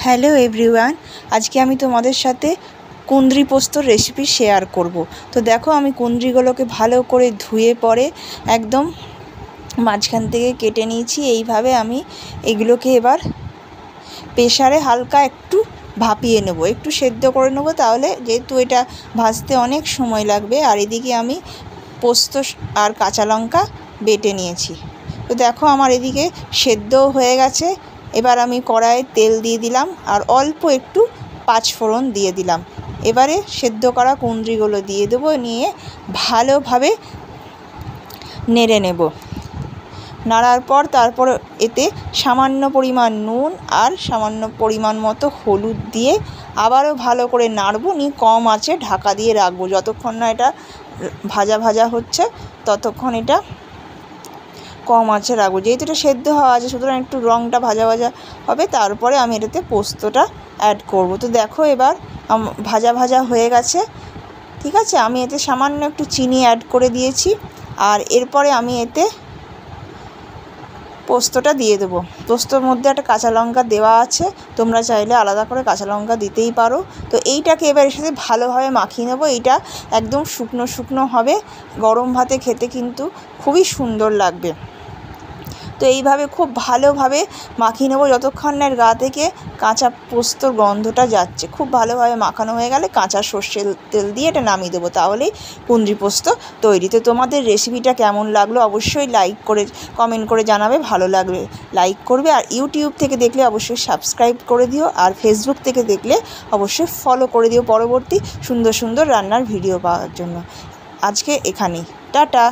Hello everyone, আজকে আমি তোমাদের সাথে কুঁদরি পোস্তর রেসিপি শেয়ার করব। তো দেখো, আমি কুঁদরিগুলোকে ভালো করে ধুয়ে পরে একদম মাঝখান থেকে কেটে নিয়েছি। এইভাবে আমি এগুলোকে এবার প্রেসারে হালকা একটু ভাপিয়ে নেব, একটু সেদ্ধ করে নেব, তাহলে যেহেতু এটা ভাজতে অনেক সময় লাগবে। আর এদিকে আমি পোস্ত আর কাঁচা লঙ্কা বেটে নিয়েছি। তো দেখো, আমার এদিকে সেদ্ধও হয়ে গেছে। এবার আমি কড়াইয়ে তেল দিয়ে দিলাম আর অল্প একটু পাঁচফোড়ন দিয়ে দিলাম। এবারে সেদ্ধ করা কুঁদরিগুলো দিয়ে দেবো, নিয়ে ভালোভাবে নেড়ে নেব। নাড়ার পর তারপর এতে সামান্য পরিমাণ নুন আর সামান্য পরিমাণ মতো হলুদ দিয়ে আবারও ভালো করে নাড়ব, নিয়ে কম আঁচে ঢাকা দিয়ে রাখবো। যতক্ষণ না এটা ভাজা ভাজা হচ্ছে ততক্ষণ এটা কম আঁচে রাখবো। যেহেতু এটা সেদ্ধ হওয়া আছে, সুতরাং একটু রঙটা ভাজা ভাজা হবে। তারপরে আমি এটাতে পোস্তটা অ্যাড করব। তো দেখো, এবার ভাজা ভাজা হয়ে গেছে। ঠিক আছে, আমি এতে সামান্য একটু চিনি অ্যাড করে দিয়েছি। আর এরপরে আমি এতে পোস্তটা দিয়ে দেবো। পোস্তর মধ্যে একটা কাঁচা লঙ্কা দেওয়া আছে, তোমরা চাইলে আলাদা করে কাঁচা লঙ্কা দিতেই পারো। তো এইটাকে এবার এর সাথে ভালোভাবে মাখিয়ে নেবো। এইটা একদম শুকনো শুকনো হবে, গরম ভাতে খেতে কিন্তু খুবই সুন্দর লাগবে। তো এইভাবে খুব ভালোভাবে মাখিয়ে নেবো যতক্ষণ না এর গা থেকে কাঁচা পোস্তর গন্ধটা যাচ্ছে। খুব ভালোভাবে মাখানো হয়ে গেলে কাঁচা সর্ষের তেল দিয়ে এটা নামিয়ে দেবো, তাহলেই কুঁদরি পোস্ত তৈরি। তো তোমাদের রেসিপিটা কেমন লাগলো অবশ্যই লাইক করে কমেন্ট করে জানাবে। ভালো লাগবে লাইক করবে, আর ইউটিউব থেকে দেখলে অবশ্যই সাবস্ক্রাইব করে দিও, আর ফেসবুক থেকে দেখলে অবশ্যই ফলো করে দিও পরবর্তী সুন্দর সুন্দর রান্নার ভিডিও পাওয়ার জন্য। আজকে এখানেই, টাটা।